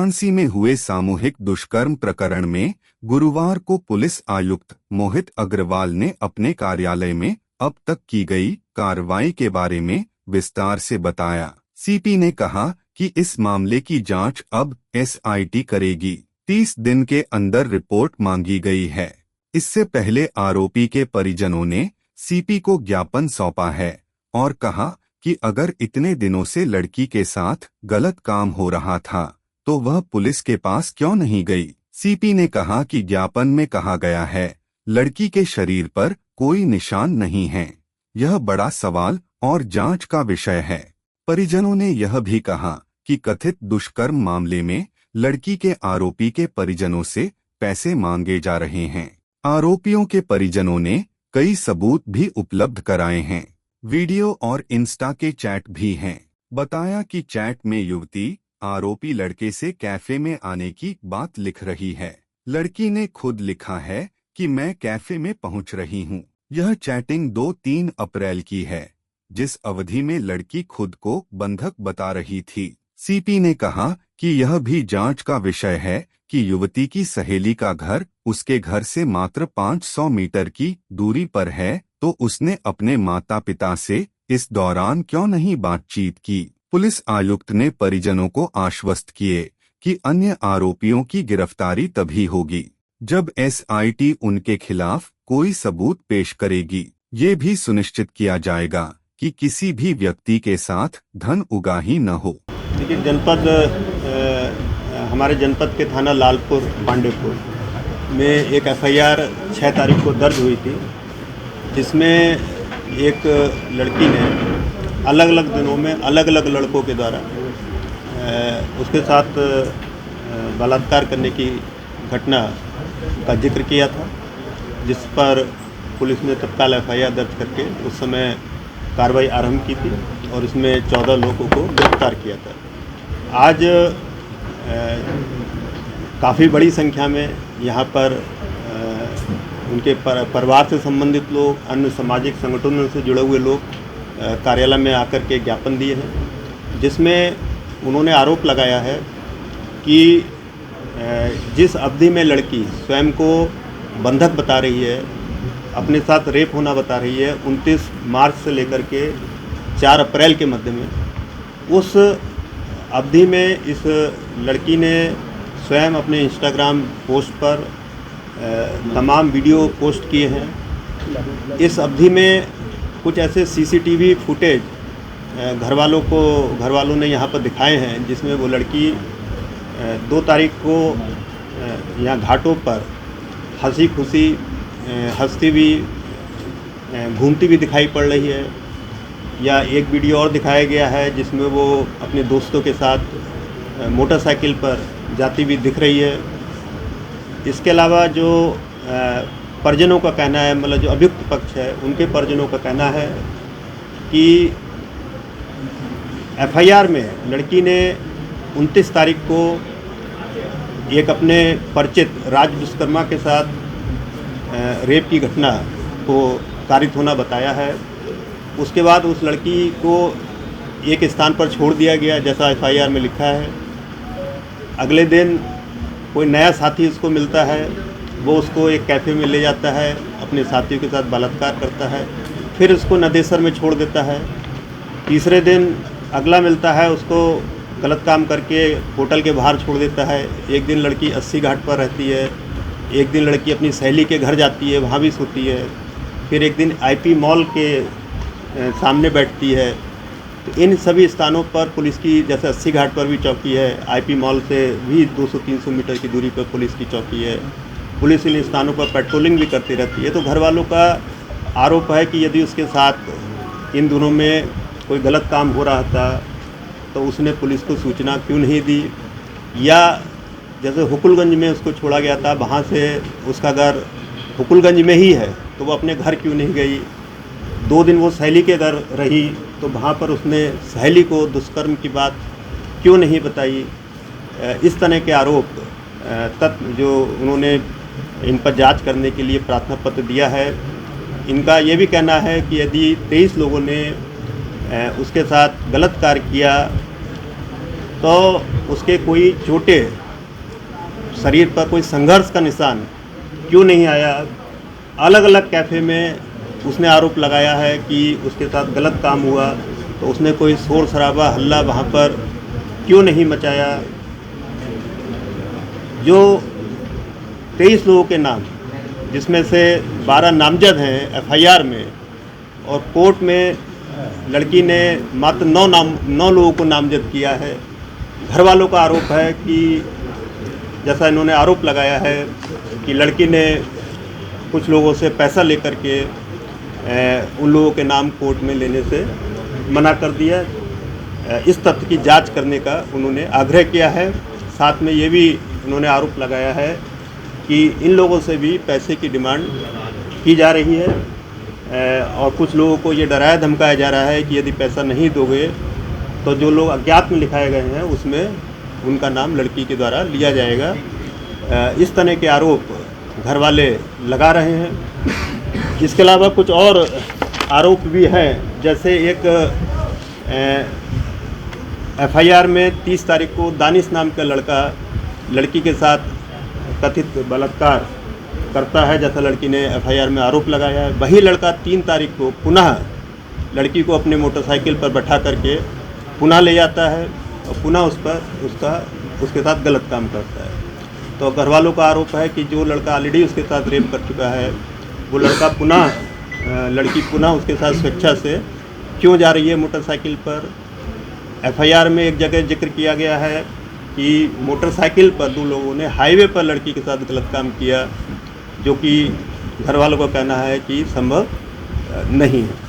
वाराणसी में हुए सामूहिक दुष्कर्म प्रकरण में गुरुवार को पुलिस आयुक्त मोहित अग्रवाल ने अपने कार्यालय में अब तक की गई कार्रवाई के बारे में विस्तार से बताया। सीपी ने कहा कि इस मामले की जांच अब एसआईटी करेगी। 30 दिन के अंदर रिपोर्ट मांगी गई है। इससे पहले आरोपी के परिजनों ने सीपी को ज्ञापन सौंपा है और कहा कि अगर इतने दिनों से लड़की के साथ गलत काम हो रहा था तो वह पुलिस के पास क्यों नहीं गई। सीपी ने कहा कि ज्ञापन में कहा गया है लड़की के शरीर पर कोई निशान नहीं है। यह बड़ा सवाल और जांच का विषय है। परिजनों ने यह भी कहा कि कथित दुष्कर्म मामले में लड़की के आरोपी के परिजनों से पैसे मांगे जा रहे हैं। आरोपियों के परिजनों ने कई सबूत भी उपलब्ध कराए हैं। वीडियो और इंस्टा के चैट भी हैं। बताया कि चैट में युवती आरोपी लड़के से कैफे में आने की बात लिख रही है। लड़की ने खुद लिखा है कि मैं कैफे में पहुंच रही हूं। यह चैटिंग 2-3 अप्रैल की है, जिस अवधि में लड़की खुद को बंधक बता रही थी। सीपी ने कहा कि यह भी जांच का विषय है कि युवती की सहेली का घर उसके घर से मात्र 500 मीटर की दूरी पर है, तो उसने अपने माता पिता से इस दौरान क्यों नहीं बातचीत की। पुलिस आयुक्त ने परिजनों को आश्वस्त किए कि अन्य आरोपियों की गिरफ्तारी तभी होगी जब एसआईटी उनके खिलाफ कोई सबूत पेश करेगी। ये भी सुनिश्चित किया जाएगा कि किसी भी व्यक्ति के साथ धन उगाही न हो। देखिए, हमारे जनपद के थाना लालपुर पांडेपुर में एक एफआईआर 6 तारीख को दर्ज हुई थी, जिसमें एक लड़की ने अलग अलग दिनों में अलग अलग लड़कों के द्वारा उसके साथ बलात्कार करने की घटना का जिक्र किया था, जिस पर पुलिस ने तत्काल एफआईआर दर्ज करके उस समय कार्रवाई आरंभ की थी और इसमें 14 लोगों को गिरफ्तार किया था। आज काफ़ी बड़ी संख्या में यहाँ पर उनके परिवार से संबंधित लोग, अन्य सामाजिक संगठनों से जुड़े हुए लोग कार्यालय में आकर के ज्ञापन दिए हैं, जिसमें उन्होंने आरोप लगाया है कि जिस अवधि में लड़की स्वयं को बंधक बता रही है, अपने साथ रेप होना बता रही है, 29 मार्च से लेकर के 4 अप्रैल के मध्य में, उस अवधि में इस लड़की ने स्वयं अपने इंस्टाग्राम पोस्ट पर तमाम वीडियो पोस्ट किए हैं। इस अवधि में कुछ ऐसे सीसीटीवी फुटेज घर वालों ने यहाँ पर दिखाए हैं, जिसमें वो लड़की 2 तारीख को यहाँ घाटों पर हंसी खुशी हंसती हुई घूमती भी दिखाई पड़ रही है। या एक वीडियो और दिखाया गया है जिसमें वो अपने दोस्तों के साथ मोटरसाइकिल पर जाती हुई दिख रही है। इसके अलावा जो परिजनों का कहना है, मतलब जो अभियुक्त पक्ष है, उनके परिजनों का कहना है कि एफआईआर में लड़की ने 29 तारीख को एक अपने परिचित राज विश्वकर्मा के साथ रेप की घटना को कारित होना बताया है। उसके बाद उस लड़की को एक स्थान पर छोड़ दिया गया, जैसा एफआईआर में लिखा है। अगले दिन कोई नया साथी उसको मिलता है, वो उसको एक कैफ़े में ले जाता है, अपने साथियों के साथ बलात्कार करता है, फिर उसको नदेसर में छोड़ देता है। तीसरे दिन अगला मिलता है, उसको गलत काम करके होटल के बाहर छोड़ देता है। एक दिन लड़की 80 घाट पर रहती है, एक दिन लड़की अपनी सहेली के घर जाती है, वहाँ भी सोती है, फिर एक दिन आईपी मॉल के सामने बैठती है। तो इन सभी स्थानों पर पुलिस की, जैसे 80 घाट पर भी चौकी है, आईपी मॉल से भी 200-300 मीटर की दूरी पर पुलिस की चौकी है। पुलिस इन स्थानों पर पेट्रोलिंग भी करती रहती है। तो घर वालों का आरोप है कि यदि उसके साथ इन दिनों में कोई गलत काम हो रहा था तो उसने पुलिस को सूचना क्यों नहीं दी, या जैसे हुकुलगंज में उसको छोड़ा गया था, वहाँ से उसका घर हुकुलगंज में ही है, तो वो अपने घर क्यों नहीं गई। 2 दिन वो सहेली के घर रही, तो वहाँ पर उसने सहेली को दुष्कर्म की बात क्यों नहीं बताई। इस तरह के आरोप तत्व जो उन्होंने इन पर जांच करने के लिए प्रार्थना पत्र दिया है। इनका ये भी कहना है कि यदि 23 लोगों ने उसके साथ गलत कार्य किया तो उसके कोई चोटें, शरीर पर कोई संघर्ष का निशान क्यों नहीं आया। अलग अलग कैफ़े में उसने आरोप लगाया है कि उसके साथ गलत काम हुआ, तो उसने कोई शोर शराबा हल्ला वहाँ पर क्यों नहीं मचाया। जो 23 लोगों के नाम, जिसमें से 12 नामजद हैं एफआईआर में, और कोर्ट में लड़की ने मात्र 9 लोगों को नामजद किया है। घर वालों का आरोप है कि जैसा इन्होंने आरोप लगाया है कि लड़की ने कुछ लोगों से पैसा लेकर के उन लोगों के नाम कोर्ट में लेने से मना कर दिया। इस तथ्य की जांच करने का उन्होंने आग्रह किया है। साथ में ये भी उन्होंने आरोप लगाया है कि इन लोगों से भी पैसे की डिमांड की जा रही है, और कुछ लोगों को ये डराया धमकाया जा रहा है कि यदि पैसा नहीं दोगे तो जो लोग अज्ञात में लिखाए गए हैं उसमें उनका नाम लड़की के द्वारा लिया जाएगा। इस तरह के आरोप घर वाले लगा रहे हैं। इसके अलावा कुछ और आरोप भी हैं, जैसे एक एफआईआर में 30 तारीख को दानिश नाम का लड़का लड़की के साथ कथित बलात्कार करता है, जैसा लड़की ने एफआईआर में आरोप लगाया है। वही लड़का 3 तारीख को पुनः लड़की को अपने मोटरसाइकिल पर बैठा करके पुनः ले जाता है और पुनः उसके साथ गलत काम करता है। तो घर वालों का आरोप है कि जो लड़का ऑलरेडी उसके साथ रेप कर चुका है, वो लड़का लड़की पुनः उसके साथ स्वेच्छा से क्यों जा रही है मोटरसाइकिल पर। एफआईआर में एक जगह जिक्र किया गया है कि मोटरसाइकिल पर 2 लोगों ने हाईवे पर लड़की के साथ गलत काम किया, जो कि घर वालों का कहना है कि संभव नहीं है।